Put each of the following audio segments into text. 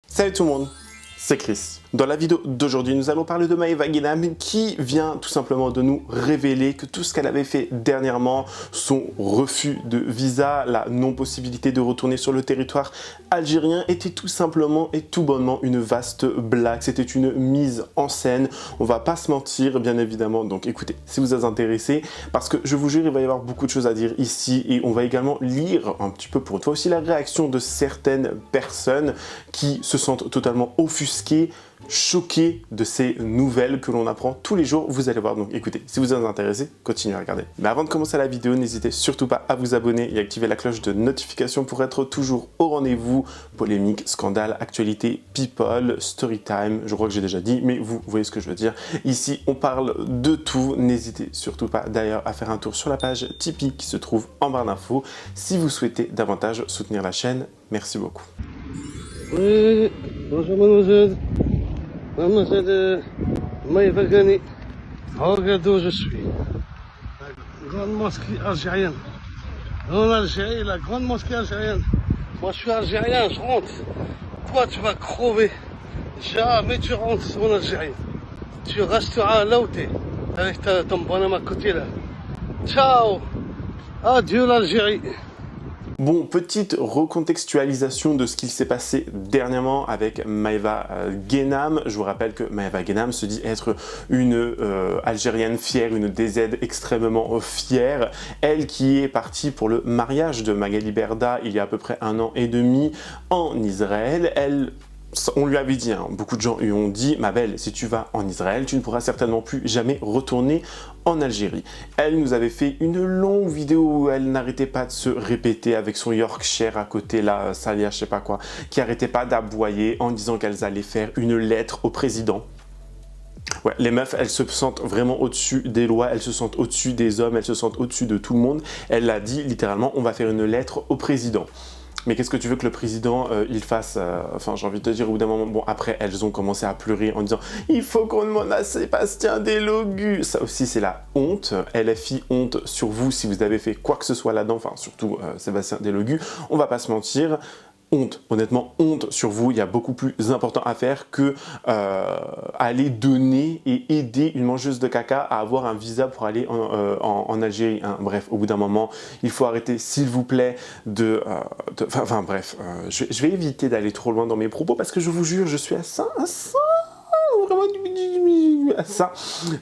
Salut tout le monde, c'est Chris. Dans la vidéo d'aujourd'hui, nous allons parler de Maeva Guénam qui vient tout simplement de nous révéler que tout ce qu'elle avait fait dernièrement, son refus de visa, la non-possibilité de retourner sur le territoire algérien était tout simplement et tout bonnement une vaste blague. C'était une mise en scène, on va pas se mentir bien évidemment. Donc écoutez, si vous êtes intéressés, parce que je vous jure, il va y avoir beaucoup de choses à dire ici et on va également lire un petit peu pour une fois aussi la réaction de certaines personnes qui se sentent totalement offusquées, choqué de ces nouvelles que l'on apprend tous les jours, vous allez voir. Donc écoutez, si vous êtes intéressé, continuez à regarder. Mais avant de commencer la vidéo, n'hésitez surtout pas à vous abonner et activer la cloche de notification pour être toujours au rendez-vous. Polémique, scandale, actualité, people, story time, je crois que j'ai déjà dit, mais vous voyez ce que je veux dire. Ici, on parle de tout. N'hésitez surtout pas d'ailleurs à faire un tour sur la page Tipeee qui se trouve en barre d'infos si vous souhaitez davantage soutenir la chaîne. Merci beaucoup. Oui, bonjour mademoiselle. Mademoiselle Maeva Ghani. Regardez où je suis. La grande mosquée algérienne. En Algérie, la grande mosquée algérienne. Moi je suis algérien, je rentre. Toi tu vas crever. Jamais tu rentres en Algérie. Tu resteras là où t'es. Avec ton bonhomme à côté là. Ciao. Adieu l'Algérie. Bon, petite recontextualisation de ce qu'il s'est passé dernièrement avec Maeva Guénam. Je vous rappelle que Maeva Guénam se dit être une Algérienne fière, une DZ extrêmement fière. Elle qui est partie pour le mariage de Magali Berda il y a à peu près 1 an et demi en Israël. On lui avait dit, beaucoup de gens lui ont dit, ma belle, si tu vas en Israël, tu ne pourras certainement plus jamais retourner en Algérie. Elle nous avait fait une longue vidéo où elle n'arrêtait pas de se répéter avec son Yorkshire à côté, là, Salia, je sais pas quoi, qui arrêtait pas d'aboyer en disant qu'elles allaient faire une lettre au président. Ouais, les meufs, elles se sentent vraiment au-dessus des lois, elles se sentent au-dessus des hommes, elles se sentent au-dessus de tout le monde. Elle l'a dit littéralement, on va faire une lettre au président. Mais qu'est-ce que tu veux que le président il fasse enfin, j'ai envie de te dire, au bout d'un moment, bon, après, elles ont commencé à pleurer en disant « Il faut qu'on demande à Sébastien Delogu !» Ça aussi, c'est la honte. LFI, honte sur vous si vous avez fait quoi que ce soit là-dedans, enfin, surtout Sébastien Delogu. On va pas se mentir. Honte, honnêtement, honte sur vous. Il y a beaucoup plus important à faire que aller donner et aider une mangeuse de caca à avoir un visa pour aller en Algérie. Bref, au bout d'un moment, il faut arrêter, s'il vous plaît, Enfin bref, je vais éviter d'aller trop loin dans mes propos parce que je vous jure, je suis à ça, vraiment à ça,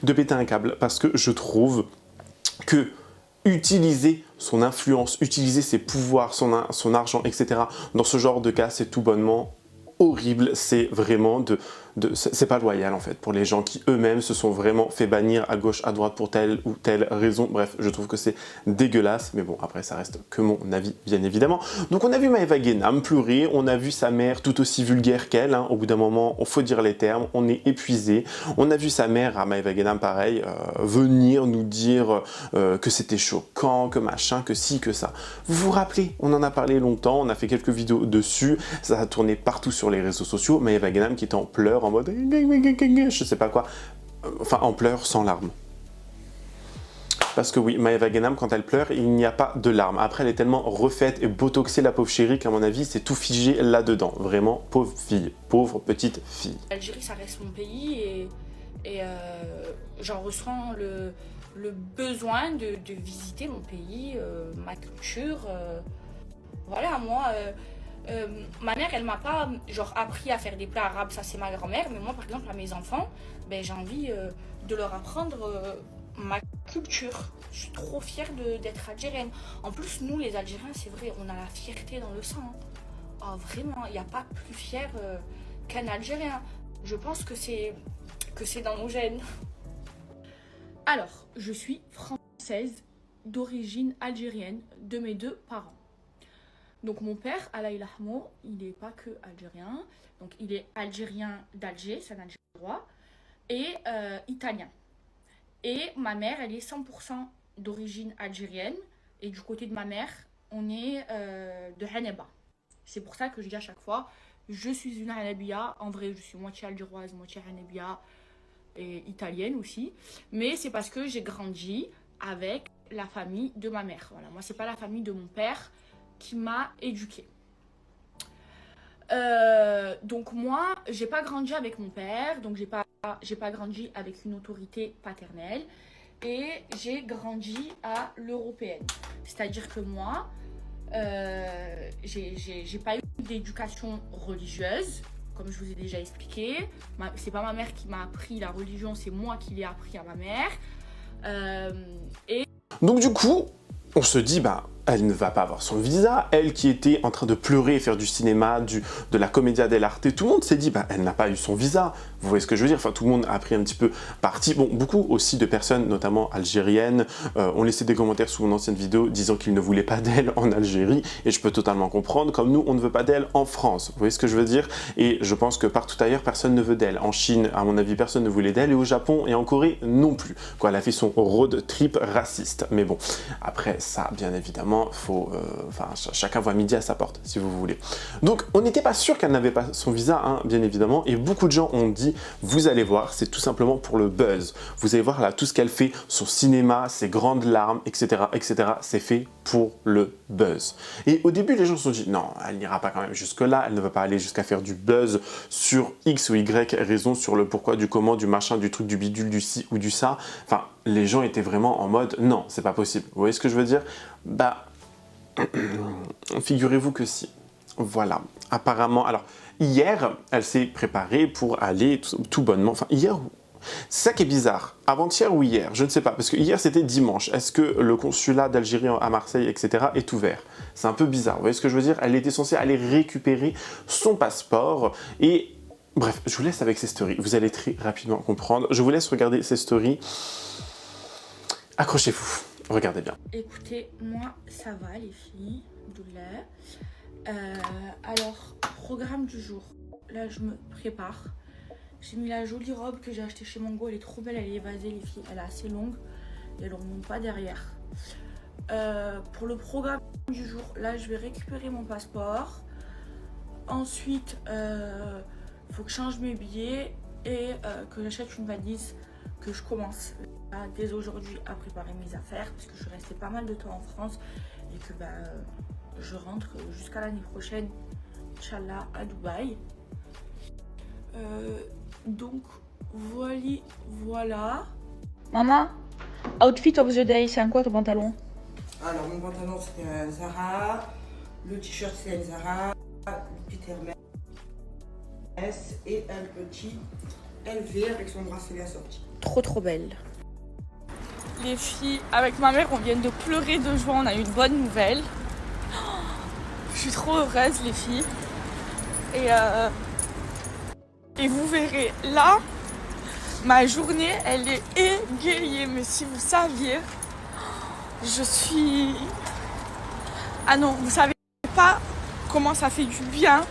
de péter un câble parce que je trouve que utiliser son influence, utiliser ses pouvoirs, son argent, etc. dans ce genre de cas, c'est tout bonnement horrible. C'est vraiment c'est pas loyal en fait pour les gens qui eux-mêmes se sont vraiment fait bannir à gauche, à droite pour telle ou telle raison. Bref, je trouve que c'est dégueulasse, mais bon, après ça reste que mon avis, bien évidemment. Donc on a vu Maeva Guénam pleurer, on a vu sa mère tout aussi vulgaire qu'elle, au bout d'un moment, il faut dire les termes, on est épuisé. On a vu sa mère, à Maeva Guénam pareil, venir nous dire que c'était choquant, que machin, que ci, que ça. Vous vous rappelez, on en a parlé longtemps, on a fait quelques vidéos dessus, ça a tourné partout sur les réseaux sociaux, Maeva Guénam qui était en pleurs, en mode je sais pas quoi, enfin en pleurs sans larmes. Parce que oui, Maeva Guénam, quand elle pleure, il n'y a pas de larmes. Après, elle est tellement refaite et botoxée, la pauvre chérie, qu'à mon avis, c'est tout figé là-dedans. Vraiment, pauvre fille, pauvre petite fille. L'Algérie, ça reste mon pays et j'en ressens le besoin de visiter mon pays, ma culture. Voilà, moi... ma mère, elle m'a pas genre appris à faire des plats arabes, ça c'est ma grand-mère, mais moi par exemple à mes enfants, ben, j'ai envie de leur apprendre ma culture. Je suis trop fière d'être algérienne. En plus, nous les Algériens, c'est vrai, on a la fierté dans le sang. Oh, vraiment, il n'y a pas plus fier qu'un Algérien. Je pense que c'est dans nos gènes. Alors, je suis française d'origine algérienne de mes 2 parents. Donc mon père, Allah il ahmo, il n'est pas que algérien, donc il est algérien d'Alger, c'est un Algérois, et italien. Et ma mère, elle est 100% d'origine algérienne, et du côté de ma mère, on est de Haneba. C'est pour ça que je dis à chaque fois, je suis une Hanebia, en vrai je suis moitié algéroise, moitié Hanebia, et italienne aussi, mais c'est parce que j'ai grandi avec la famille de ma mère. Voilà, moi c'est pas la famille de mon père qui m'a éduquée. Donc moi, j'ai pas grandi avec mon père, donc j'ai pas grandi avec une autorité paternelle et j'ai grandi à l'européenne. C'est-à-dire que moi, j'ai pas eu d'éducation religieuse, comme je vous ai déjà expliqué. C'est pas ma mère qui m'a appris la religion, c'est moi qui l'ai appris à ma mère. Donc du coup, on se dit, bah, elle ne va pas avoir son visa, elle qui était en train de pleurer et faire du cinéma, de la commedia dell'arte, tout le monde s'est dit, bah, elle n'a pas eu son visa, vous voyez ce que je veux dire, enfin tout le monde a pris un petit peu parti, bon, beaucoup aussi de personnes, notamment algériennes, ont laissé des commentaires sous mon ancienne vidéo disant qu'ils ne voulaient pas d'elle en Algérie, et je peux totalement comprendre, comme nous, on ne veut pas d'elle en France, vous voyez ce que je veux dire, et je pense que partout ailleurs, personne ne veut d'elle, en Chine, à mon avis, personne ne voulait d'elle, et au Japon et en Corée, non plus, quoi, elle a fait son road trip raciste, mais bon, après ça, bien évidemment, faut, chacun voit midi à sa porte, si vous voulez. Donc, on n'était pas sûr qu'elle n'avait pas son visa, hein, bien évidemment, et beaucoup de gens ont dit, vous allez voir, c'est tout simplement pour le buzz. Vous allez voir là tout ce qu'elle fait, son cinéma, ses grandes larmes, etc., etc., c'est fait pour le buzz. Et au début, les gens se sont dit, non, elle n'ira pas quand même jusque-là, elle ne va pas aller jusqu'à faire du buzz sur X ou Y raison, sur le pourquoi, du comment, du machin, du truc, du bidule, du ci ou du ça. Enfin, les gens étaient vraiment en mode, non, c'est pas possible. Vous voyez ce que je veux dire? Bah, figurez-vous que si. Voilà. Apparemment, alors, hier, elle s'est préparée pour aller tout bonnement. Enfin, hier, c'est ça qui est bizarre. Avant-hier ou hier, je ne sais pas, parce que hier c'était dimanche. Est-ce que le consulat d'Algérie à Marseille, etc. est ouvert? C'est un peu bizarre. Vous voyez ce que je veux dire? Elle était censée aller récupérer son passeport et... Bref, je vous laisse avec ces stories. Vous allez très rapidement comprendre. Je vous laisse regarder ces stories. Accrochez-vous. Regardez bien. Écoutez, moi ça va les filles, alors, programme du jour. Là je me prépare. J'ai mis la jolie robe que j'ai achetée chez Mango, elle est trop belle, elle est évasée les filles, elle est assez longue et elle ne remonte pas derrière. Pour le programme du jour, là je vais récupérer mon passeport. Ensuite, faut que je change mes billets et que j'achète une valise, que je commence là, dès aujourd'hui à préparer mes affaires parce que je suis restée pas mal de temps en France et que je rentre jusqu'à l'année prochaine, Inch'Allah, à Dubaï. Donc voilà. Maman, outfit of the day, c'est un quoi ton pantalon? Alors mon pantalon c'est un Zara, le t-shirt c'est un Zara, le petit Hermès et un petit LV avec son bracelet assorti. Trop belle. Les filles, avec ma mère, on vient de pleurer de joie, on a eu une bonne nouvelle. Je suis trop heureuse les filles. Et vous verrez, là, ma journée, elle est égayée. Mais si vous saviez, je suis... Ah non, vous savez pas comment ça fait du bien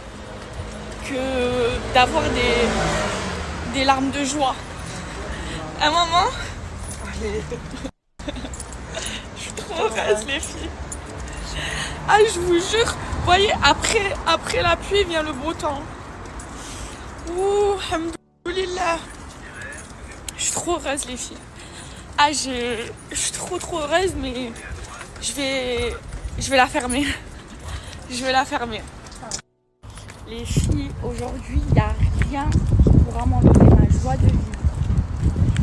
que d'avoir des larmes de joie. Un moment, je suis trop heureuse les filles. Ah, je vous jure, vous voyez, après la pluie vient le beau temps. Ouh, alhamdoulilah. Je suis trop heureuse les filles. Ah, je suis trop heureuse, mais je vais la fermer. Je vais la fermer. Les filles, aujourd'hui, il n'y a rien qui pourra m'enlever ma joie de vivre.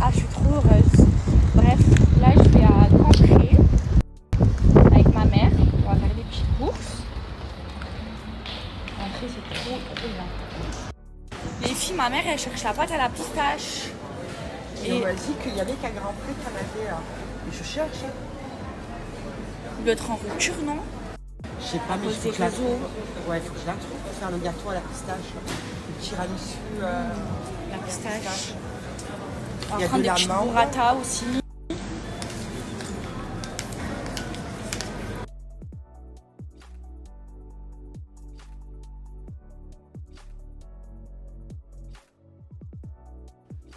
Ah, je suis trop heureuse. Bref, là, je vais à Cancré avec ma mère. On va faire des petites courses. Cancré, c'est trop bien. Les filles, ma mère, elle cherche la pâte à la pistache. Et on m'a dit qu'il y avait qu'un Grand Prix qu'on avait là. Et je cherche. Il doit être en rupture, non? Je sais pas, mais il faut que je la trouve. Ouais, il faut que je la trouve pour faire le gâteau à la pistache. Le tiramisu. La pistache. On Il y va a prendre de des petits l'amande. burrata aussi.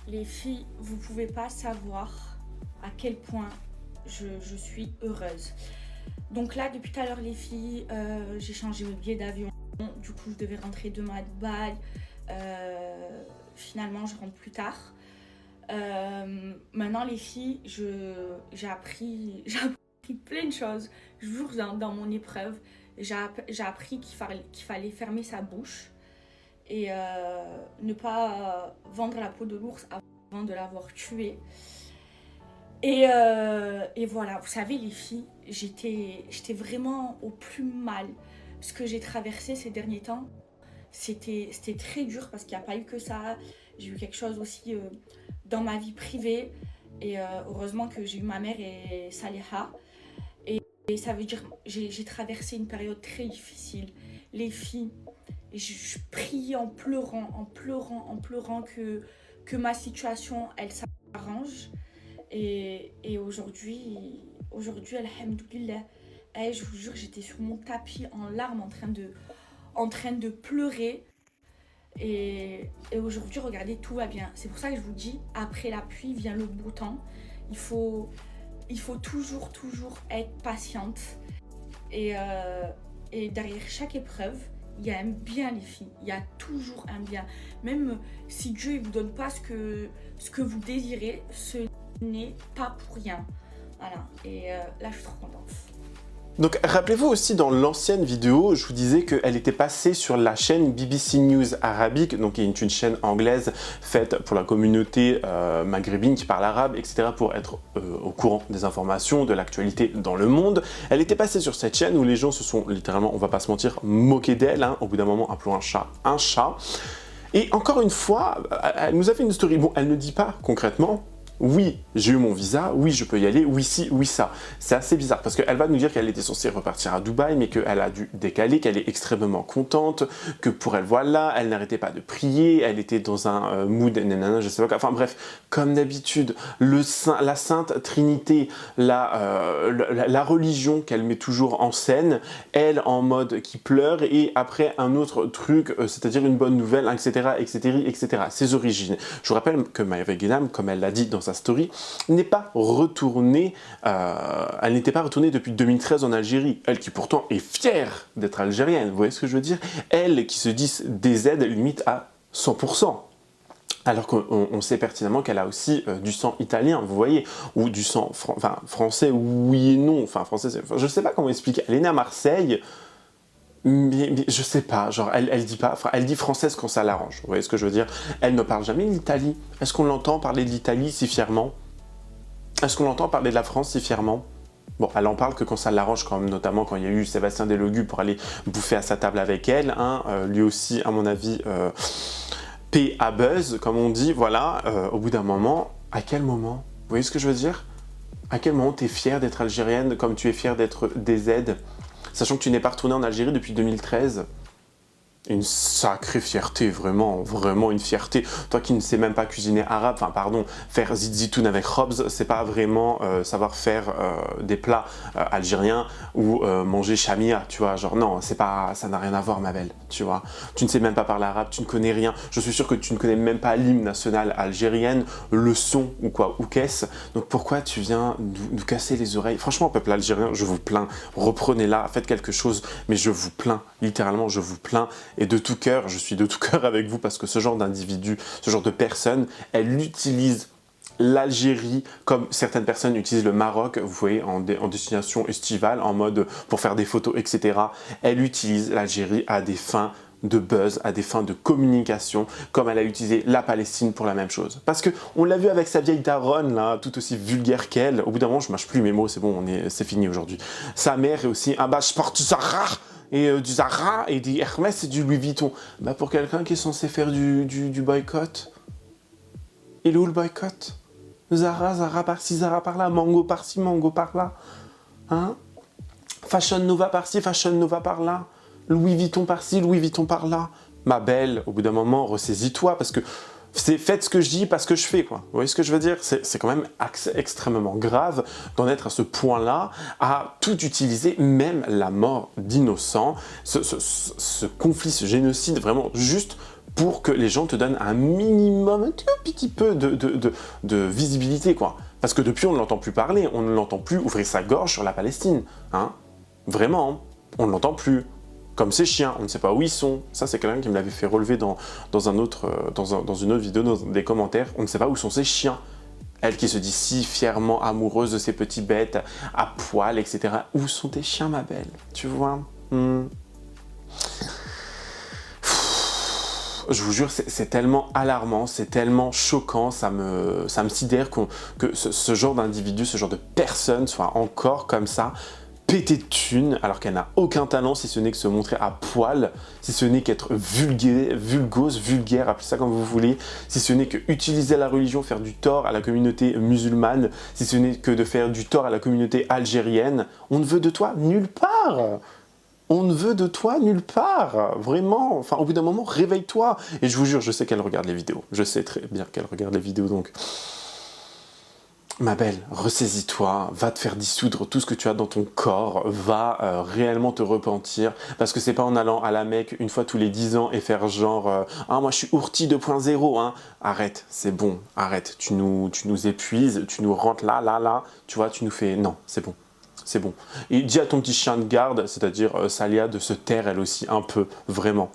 Les filles, vous pouvez pas savoir à quel point je suis heureuse. Donc là, depuis tout à l'heure, les filles, j'ai changé mon billet d'avion. Du coup, je devais rentrer demain à Dubaï. Finalement, je rentre plus tard. Maintenant, les filles, j'ai appris plein de choses. Je vous jure, dans mon épreuve, j'ai appris qu'il fallait fermer sa bouche. et ne pas vendre la peau de l'ours avant de l'avoir tué. Et voilà, vous savez les filles, j'étais vraiment au plus mal. Ce que j'ai traversé ces derniers temps, c'était très dur parce qu'il n'y a pas eu que ça. J'ai eu quelque chose aussi dans ma vie privée. Et heureusement que j'ai eu ma mère et Saleha. Et ça veut dire que j'ai traversé une période très difficile. Les filles, je priais en pleurant que ma situation, elle s'arrange. Et aujourd'hui, alhamdoulilah, je vous jure, j'étais sur mon tapis en larmes en train de pleurer. Et aujourd'hui, regardez, tout va bien. C'est pour ça que je vous dis, après la pluie vient le beau temps. Il faut toujours être patiente. Et derrière chaque épreuve, il y a un bien, les filles. Il y a toujours un bien. Même si Dieu ne vous donne pas ce que vous désirez, ce n'est pas pour rien. Voilà. Et là, je suis trop contente. Donc rappelez-vous aussi dans l'ancienne vidéo, je vous disais qu'elle était passée sur la chaîne BBC News Arabique, donc qui est une chaîne anglaise faite pour la communauté maghrébine qui parle arabe, etc. pour être au courant des informations, de l'actualité dans le monde. Elle était passée sur cette chaîne où les gens se sont littéralement, on va pas se mentir, moqués d'elle, hein. Au bout d'un moment, appelons un chat un chat. Et encore une fois, elle nous a fait une story. Bon, elle ne dit pas concrètement oui, j'ai eu mon visa, oui, je peux y aller, oui, si, oui, ça. C'est assez bizarre parce qu'elle va nous dire qu'elle était censée repartir à Dubaï, mais qu'elle a dû décaler, qu'elle est extrêmement contente, que pour elle, voilà, elle n'arrêtait pas de prier, elle était dans un mood, nanana, je sais pas quoi. Enfin bref, comme d'habitude, la Sainte Trinité, la religion qu'elle met toujours en scène, elle en mode qui pleure, et après un autre truc, c'est-à-dire une bonne nouvelle, etc., etc., etc. Ses origines. Je vous rappelle que Maïva Guénam, comme elle l'a dit dans sa story, n'est pas retournée, elle n'était pas retournée depuis 2013 en Algérie, elle qui pourtant est fière d'être algérienne, vous voyez ce que je veux dire? Elle qui se dit des aides limite à 100%. Alors qu'on sait pertinemment qu'elle a aussi du sang italien, vous voyez, ou du sang français, oui et non, enfin français, je ne sais pas comment expliquer. Elle est née à Marseille, mais je sais pas, genre elle dit pas, enfin elle dit française quand ça l'arrange, vous voyez ce que je veux dire? Elle ne parle jamais l'Italie. Est-ce qu'on l'entend parler de l'Italie si fièrement? Est-ce qu'on l'entend parler de la France si fièrement? Bon, elle en parle que quand ça l'arrange, quand même, notamment quand il y a eu Sébastien Delogu pour aller bouffer à sa table avec elle, hein, lui aussi, à mon avis, paix à buzz, comme on dit, voilà, au bout d'un moment, à quel moment? Vous voyez ce que je veux dire? À quel moment tu es fière d'être algérienne comme tu es fière d'être DZ? Sachant que tu n'es pas retourné en Algérie depuis 2013. Une sacrée fierté, vraiment, vraiment une fierté. Toi qui ne sais même pas cuisiner arabe, enfin pardon, faire zizitoun avec Robs, c'est pas vraiment savoir faire des plats algériens ou manger chamia, tu vois, genre non, c'est pas, ça n'a rien à voir ma belle, tu vois. Tu ne sais même pas parler arabe, tu ne connais rien, je suis sûr que tu ne connais même pas l'hymne national algérienne, le son ou quoi, ou qu'est-ce. Donc pourquoi tu viens nous casser les oreilles? Franchement, peuple algérien, je vous plains, reprenez-la, faites quelque chose, mais je vous plains, littéralement, je vous plains. Et de tout cœur, je suis de tout cœur avec vous parce que ce genre d'individu, ce genre de personne, elle utilise l'Algérie comme certaines personnes utilisent le Maroc, vous voyez, en destination estivale, en mode pour faire des photos, etc. Elle utilise l'Algérie à des fins de buzz, à des fins de communication, comme elle a utilisé la Palestine pour la même chose. Parce que on l'a vu avec sa vieille daronne, là, tout aussi vulgaire qu'elle. Au bout d'un moment, je mâche plus mes mots, c'est bon, c'est fini aujourd'hui. Sa mère est aussi, ah bah je porte Zara et du Zara et du Hermès et du Louis Vuitton. Bah pour quelqu'un qui est censé faire du boycott, il est où le boycott? Zara par-ci, Zara par-là, Mango par-ci, Mango par-là. Hein? Fashion Nova par-ci, Fashion Nova par-là. Louis Vuitton par-ci, Louis Vuitton par-là. Ma belle, au bout d'un moment, ressaisis-toi, parce que faites ce que je dis, pas ce que je fais, quoi. Vous voyez ce que je veux dire? C'est quand même extrêmement grave d'en être à ce point-là, à tout utiliser, même la mort d'innocents, ce conflit, ce génocide, vraiment juste pour que les gens te donnent un minimum, un tout petit peu de visibilité, quoi. Parce que depuis, on ne l'entend plus parler, on ne l'entend plus ouvrir sa gorge sur la Palestine, hein. Vraiment, hein. On ne l'entend plus. Comme ces chiens, on ne sait pas où ils sont. Ça, c'est quelqu'un qui me l'avait fait relever dans une autre vidéo, dans des commentaires. On ne sait pas où sont ces chiens. Elle qui se dit si fièrement amoureuse de ces petits bêtes à poil, etc. Où sont tes chiens, ma belle? Tu vois? je vous jure, c'est tellement alarmant, c'est tellement choquant, ça me sidère que ce genre d'individu, ce genre de personne soit encore comme ça, pété de thunes, alors qu'elle n'a aucun talent, si ce n'est que se montrer à poil, si ce n'est qu'être vulgaire, appelez ça comme vous voulez, si ce n'est que utiliser la religion, faire du tort à la communauté musulmane, si ce n'est que de faire du tort à la communauté algérienne. On ne veut de toi nulle part. On ne veut de toi nulle part, vraiment. Enfin, au bout d'un moment, réveille-toi. Et je vous jure, je sais qu'elle regarde les vidéos. Je sais très bien qu'elle regarde les vidéos, donc... Ma belle, ressaisis-toi, va te faire dissoudre tout ce que tu as dans ton corps, va réellement te repentir, parce que c'est pas en allant à la Mecque une fois tous les 10 ans et faire genre ah moi je suis Ourti 2.0, hein. Arrête, c'est bon, arrête, tu nous épuises, tu nous rentres là, tu vois, tu nous fais... Non, c'est bon. C'est bon. Et dis à ton petit chien de garde, c'est-à-dire Salia, de se taire elle aussi un peu, vraiment.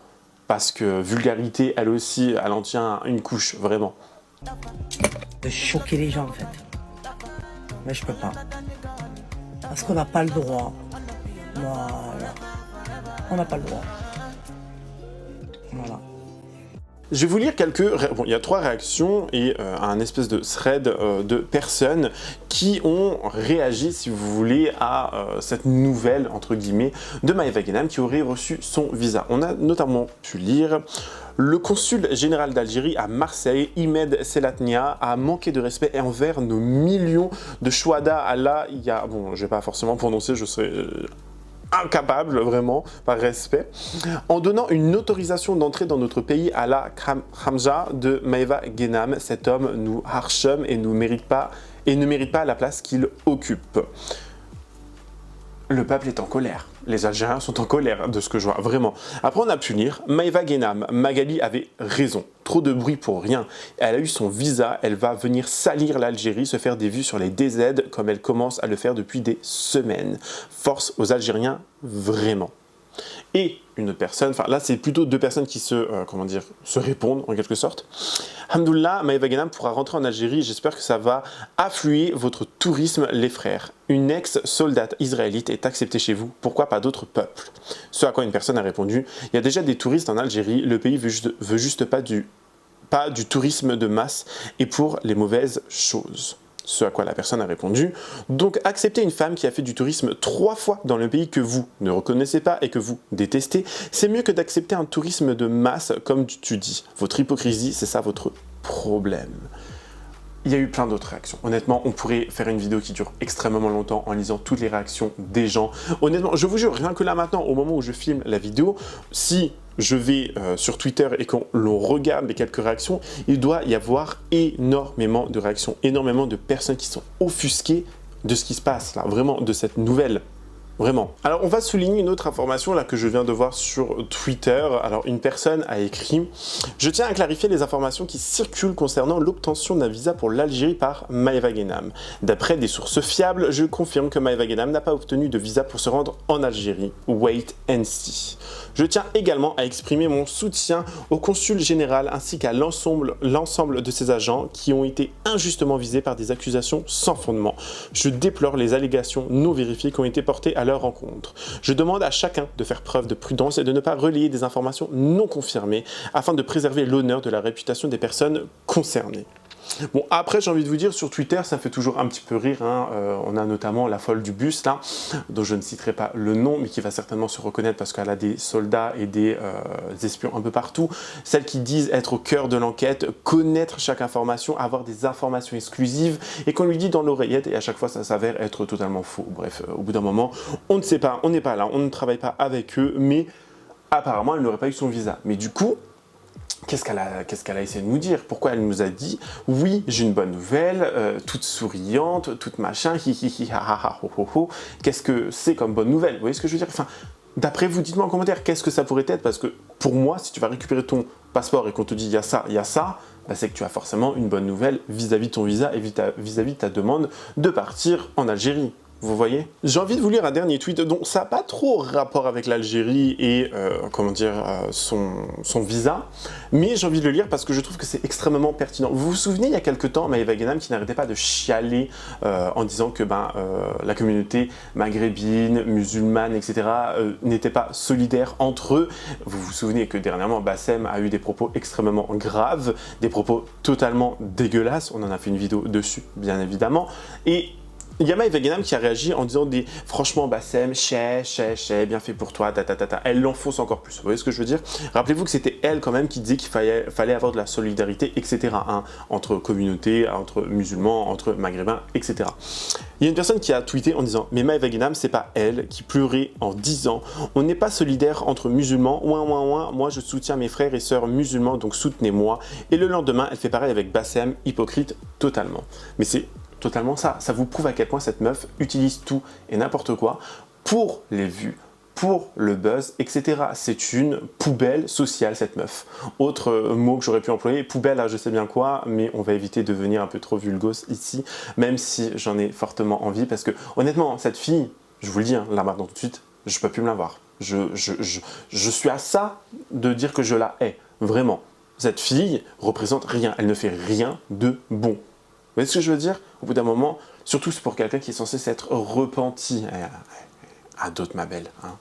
Parce que vulgarité, elle aussi, elle en tient une couche, vraiment. De choquer les gens en fait. Mais je peux pas. Parce qu'on n'a pas le droit. Voilà. On n'a pas le droit. Voilà. Je vais vous lire bon, il y a 3 réactions et un espèce de thread de personnes qui ont réagi, si vous voulez, à cette nouvelle, entre guillemets, de Maeva Ghenam qui aurait reçu son visa. On a notamment pu lire: le consul général d'Algérie à Marseille, Imed Selatnia, a manqué de respect envers nos millions de chouhada. Allah, il y a... Bon, je vais pas forcément prononcer, je serai... incapable, vraiment, par respect, en donnant une autorisation d'entrée dans notre pays à la Khamja de Maeva Ghenam. Cet homme nous harchum et ne mérite pas la place qu'il occupe. Le peuple est en colère. Les Algériens sont en colère de ce que je vois, vraiment. Après, on a pu lire Maeva Ghenam. Magali avait raison. Trop de bruit pour rien. Elle a eu son visa. Elle va venir salir l'Algérie, se faire des vues sur les DZ comme elle commence à le faire depuis des semaines. Force aux Algériens, vraiment. Et une autre personne, enfin là c'est plutôt 2 personnes qui se répondent en quelque sorte. Hamdoullah, Maeva Ghenam pourra rentrer en Algérie, j'espère que ça va affluer votre tourisme les frères. Une ex-soldate israélite est acceptée chez vous, pourquoi pas d'autres peuples? Ce à quoi une personne a répondu: il y a déjà des touristes en Algérie, le pays veut juste pas du tourisme de masse et pour les mauvaises choses. Ce à quoi la personne a répondu: donc accepter une femme qui a fait du tourisme 3 fois dans le pays que vous ne reconnaissez pas et que vous détestez, c'est mieux que d'accepter un tourisme de masse comme tu dis. Votre hypocrisie, c'est ça votre problème. Il y a eu plein d'autres réactions. Honnêtement, on pourrait faire une vidéo qui dure extrêmement longtemps en lisant toutes les réactions des gens. Honnêtement, je vous jure, rien que là maintenant, au moment où je filme la vidéo, si je vais sur Twitter et qu'on regarde les quelques réactions, il doit y avoir énormément de réactions, énormément de personnes qui sont offusquées de ce qui se passe là, vraiment, de cette nouvelle. Vraiment. Alors, on va souligner une autre information là que je viens de voir sur Twitter. Alors, une personne a écrit: je tiens à clarifier les informations qui circulent concernant l'obtention d'un visa pour l'Algérie par Maeva Ghenam. D'après des sources fiables, je confirme que Maeva Ghenam n'a pas obtenu de visa pour se rendre en Algérie. Wait and see. Je tiens également à exprimer mon soutien au consul général ainsi qu'à l'ensemble de ses agents qui ont été injustement visés par des accusations sans fondement. Je déplore les allégations non vérifiées qui ont été portées à leur rencontre. Je demande à chacun de faire preuve de prudence et de ne pas relayer des informations non confirmées afin de préserver l'honneur de la réputation des personnes concernées. Bon, après, j'ai envie de vous dire, sur Twitter, ça fait toujours un petit peu rire, hein. On a notamment la folle du bus, là, dont je ne citerai pas le nom, mais qui va certainement se reconnaître parce qu'elle a des soldats et des espions un peu partout. Celles qui disent être au cœur de l'enquête, connaître chaque information, avoir des informations exclusives, et qu'on lui dit dans l'oreillette, et à chaque fois, ça s'avère être totalement faux. Bref, au bout d'un moment, on ne sait pas, on n'est pas là, on ne travaille pas avec eux, mais apparemment, elle n'aurait pas eu son visa. Mais du coup, qu'est-ce qu'elle a essayé de nous dire? Pourquoi elle nous a dit « Oui, j'ai une bonne nouvelle, toute souriante, toute machin, hi hi hi ha ha ha ho ho ho ». Qu'est-ce que c'est comme bonne nouvelle? Vous voyez ce que je veux dire? Enfin, d'après vous, dites-moi en commentaire, qu'est-ce que ça pourrait être? Parce que pour moi, si tu vas récupérer ton passeport et qu'on te dit « il y a ça », bah, c'est que tu as forcément une bonne nouvelle vis-à-vis de ton visa et vis-à-vis de ta demande de partir en Algérie. Vous voyez? J'ai envie de vous lire un dernier tweet, donc ça n'a pas trop rapport avec l'Algérie et son visa, mais j'ai envie de le lire parce que je trouve que c'est extrêmement pertinent. Vous vous souvenez, il y a quelques temps, Maeva Ghenam qui n'arrêtait pas de chialer en disant que la communauté maghrébine, musulmane, etc. N'était pas solidaire entre eux. Vous vous souvenez que dernièrement, Bassem a eu des propos extrêmement graves, des propos totalement dégueulasses. On en a fait une vidéo dessus, bien évidemment. Et il y a Maeva Ghenam qui a réagi en disant franchement Bassem, bien fait pour toi, Elle l'enfonce encore plus. Vous voyez ce que je veux dire? Rappelez-vous que c'était elle quand même qui disait qu'il fallait avoir de la solidarité, etc. Entre communautés, entre musulmans, entre maghrébins, etc. Il y a une personne qui a tweeté en disant mais Maeva Ghenam, c'est pas elle qui pleurait en disant on n'est pas solidaire entre musulmans, moi je soutiens mes frères et sœurs musulmans, donc soutenez-moi. Et le lendemain, elle fait pareil avec Bassem, hypocrite totalement. Mais c'est totalement ça. Ça vous prouve à quel point cette meuf utilise tout et n'importe quoi pour les vues, pour le buzz, etc. C'est une poubelle sociale, cette meuf. Autre mot que j'aurais pu employer, poubelle, je sais bien quoi, mais on va éviter de devenir un peu trop vulgose ici, même si j'en ai fortement envie, parce que honnêtement, cette fille, je vous le dis, là maintenant tout de suite, je peux plus me la voir. Je suis à ça de dire que je la hais, vraiment. Cette fille représente rien, elle ne fait rien de bon. Vous voyez ce que je veux dire? Au bout d'un moment, surtout c'est pour quelqu'un qui est censé s'être repenti. À d'autres, ma belle. Hein.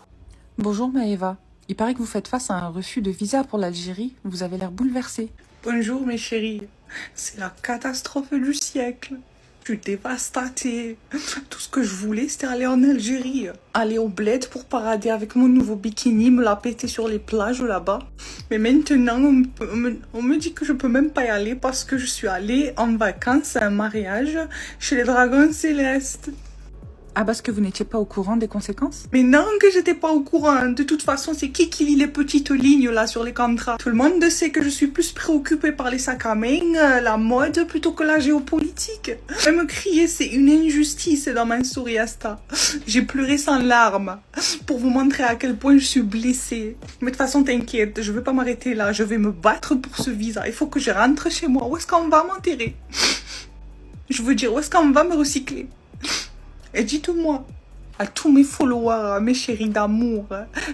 Bonjour Maëva. Il paraît que vous faites face à un refus de visa pour l'Algérie. Vous avez l'air bouleversée. Bonjour mes chéris. C'est la catastrophe du siècle. Je suis dévastée. Tout ce que je voulais, c'était aller en Algérie. Aller au bled pour parader avec mon nouveau bikini, me la péter sur les plages là-bas. Mais maintenant, on me dit que je peux même pas y aller parce que je suis allée en vacances à un mariage chez les Dragons Célestes. Ah, parce que vous n'étiez pas au courant des conséquences? Mais non que j'étais pas au courant. De toute façon, c'est qui lit les petites lignes là sur les contrats? Tout le monde sait que je suis plus préoccupée par les sacs à main, la mode, plutôt que la géopolitique. Même crier, c'est une injustice dans ma story Insta. J'ai pleuré sans larmes pour vous montrer à quel point je suis blessée. Mais de toute façon, t'inquiète, je vais pas m'arrêter là. Je vais me battre pour ce visa. Il faut que je rentre chez moi. Où est-ce qu'on va m'enterrer? Je veux dire, où est-ce qu'on va me recycler? Et dites-moi, à tous mes followers, mes chéris d'amour,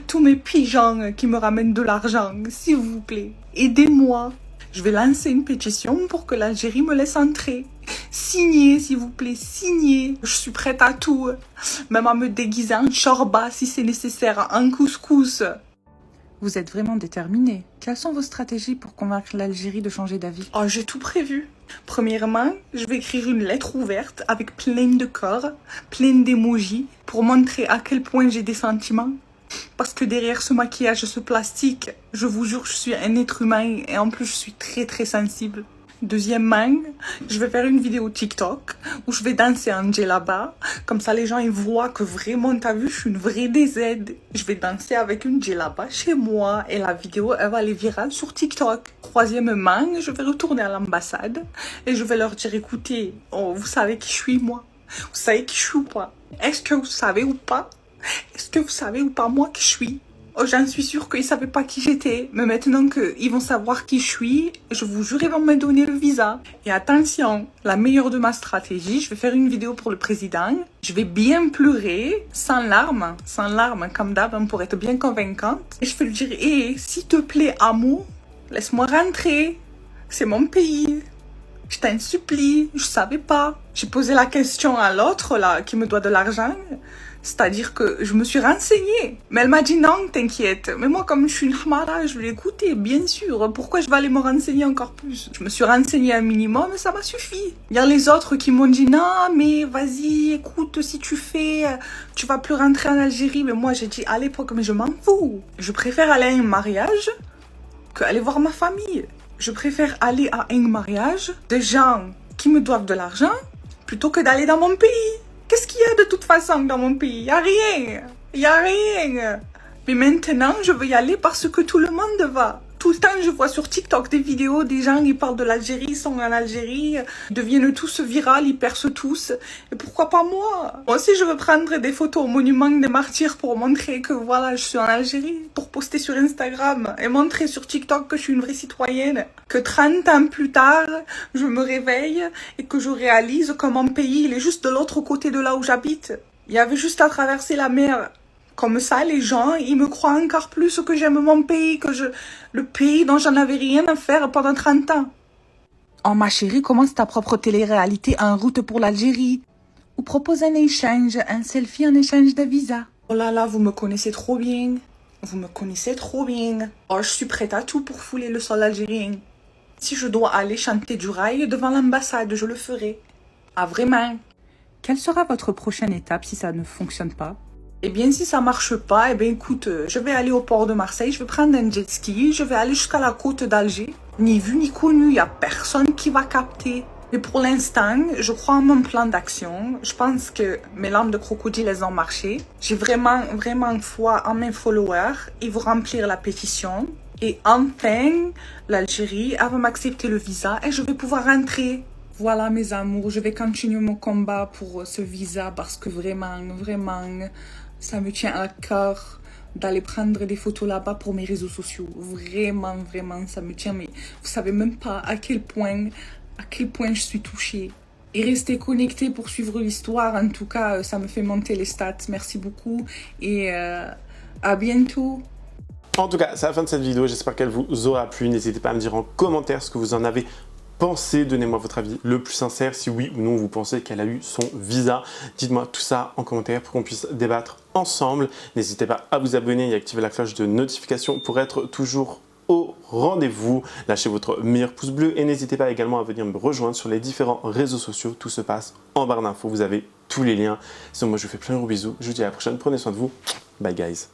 tous mes pigeons qui me ramènent de l'argent, s'il vous plaît, aidez-moi. Je vais lancer une pétition pour que l'Algérie me laisse entrer. Signez, s'il vous plaît, signez. Je suis prête à tout, même à me déguiser en chorba si c'est nécessaire, en couscous. Vous êtes vraiment déterminée. Quelles sont vos stratégies pour convaincre l'Algérie de changer d'avis? Oh, j'ai tout prévu. Premièrement, je vais écrire une lettre ouverte avec plein de cœurs, plein d'émojis pour montrer à quel point j'ai des sentiments. Parce que derrière ce maquillage, ce plastique, je vous jure, je suis un être humain et en plus, je suis très très sensible. Deuxièmement, je vais faire une vidéo TikTok où je vais danser en djellaba. Comme ça, les gens ils voient que vraiment, t'as vu, je suis une vraie DZ. Je vais danser avec une djellaba chez moi et la vidéo, elle va aller virale sur TikTok. Troisièmement, je vais retourner à l'ambassade et je vais leur dire, écoutez, oh, vous savez qui je suis, moi? Vous savez qui je suis ou pas? Est-ce que vous savez ou pas? Est-ce que vous savez ou pas moi qui je suis? Oh, j'en suis sûre qu'ils ne savaient pas qui j'étais. Mais maintenant qu'ils vont savoir qui je suis, je vous jure, ils vont me donner le visa. Et attention, la meilleure de ma stratégie, je vais faire une vidéo pour le président. Je vais bien pleurer, sans larmes, comme d'hab, pour être bien convaincante. Et je vais lui dire, hé, s'il te plaît, amour, laisse-moi rentrer. C'est mon pays. Je t'en supplie, je savais pas. J'ai posé la question à l'autre, là, qui me doit de l'argent. C'est-à-dire que je me suis renseignée. Mais elle m'a dit non, t'inquiète. Mais moi, comme je suis une hamara, je vais l'écouter, bien sûr. Pourquoi je vais aller me renseigner encore plus? Je me suis renseignée un minimum et ça m'a suffi. Il y a les autres qui m'ont dit non, mais vas-y, écoute, si tu fais, tu vas plus rentrer en Algérie. Mais moi, j'ai dit à l'époque, mais je m'en fous. Je préfère aller à un mariage qu'aller voir ma famille. Je préfère aller à un mariage de gens qui me doivent de l'argent plutôt que d'aller dans mon pays. Qu'est-ce qu'il y a de toute façon dans mon pays? Y a rien. Y a rien. Mais maintenant, je veux y aller parce que tout le monde va. Tout le temps, je vois sur TikTok des vidéos, des gens qui parlent de l'Algérie, ils sont en Algérie, ils deviennent tous virales, ils percent tous. Et pourquoi pas moi? Moi aussi, je veux prendre des photos au monument des martyrs pour montrer que voilà, je suis en Algérie, pour poster sur Instagram et montrer sur TikTok que je suis une vraie citoyenne. Que 30 ans plus tard, je me réveille et que je réalise que mon pays, il est juste de l'autre côté de là où j'habite. Il y avait juste à traverser la mer. Comme ça, les gens, ils me croient encore plus que j'aime mon pays, le pays dont j'en avais rien à faire pendant 30 ans. Oh ma chérie, commence ta propre télé-réalité en route pour l'Algérie. Ou propose un échange, un selfie en échange de visa. Oh là là, vous me connaissez trop bien. Vous me connaissez trop bien. Oh, je suis prête à tout pour fouler le sol algérien. Si je dois aller chanter du rail devant l'ambassade, je le ferai. Ah vraiment. Quelle sera votre prochaine étape si ça ne fonctionne pas? Eh bien, si ça marche pas, eh bien, écoute, je vais aller au port de Marseille, je vais prendre un jet ski, je vais aller jusqu'à la côte d'Alger. Ni vu ni connu, y a personne qui va capter. Mais pour l'instant, je crois en mon plan d'action. Je pense que mes larmes de crocodile, elles ont marché. J'ai vraiment foi en mes followers. Ils vont remplir la pétition. Et enfin, l'Algérie, elle va m'accepter le visa et je vais pouvoir rentrer. Voilà mes amours, je vais continuer mon combat pour ce visa parce que vraiment, ça me tient à cœur d'aller prendre des photos là-bas pour mes réseaux sociaux. Vraiment, ça me tient. Mais vous savez même pas à quel point je suis touchée. Et restez connectés pour suivre l'histoire. En tout cas, ça me fait monter les stats. Merci beaucoup et à bientôt. En tout cas, c'est la fin de cette vidéo. J'espère qu'elle vous aura plu. N'hésitez pas à me dire en commentaire ce que vous en avez pensé. Donnez-moi votre avis le plus sincère, si oui ou non vous pensez qu'elle a eu son visa. Dites-moi tout ça en commentaire pour qu'on puisse débattre ensemble. N'hésitez pas à vous abonner et à activer la cloche de notification pour être toujours au rendez-vous. Lâchez votre meilleur pouce bleu et n'hésitez pas également à venir me rejoindre sur les différents réseaux sociaux. Tout se passe en barre d'infos. Vous avez tous les liens. Sinon, moi, je vous fais plein de gros bisous. Je vous dis à la prochaine. Prenez soin de vous. Bye guys.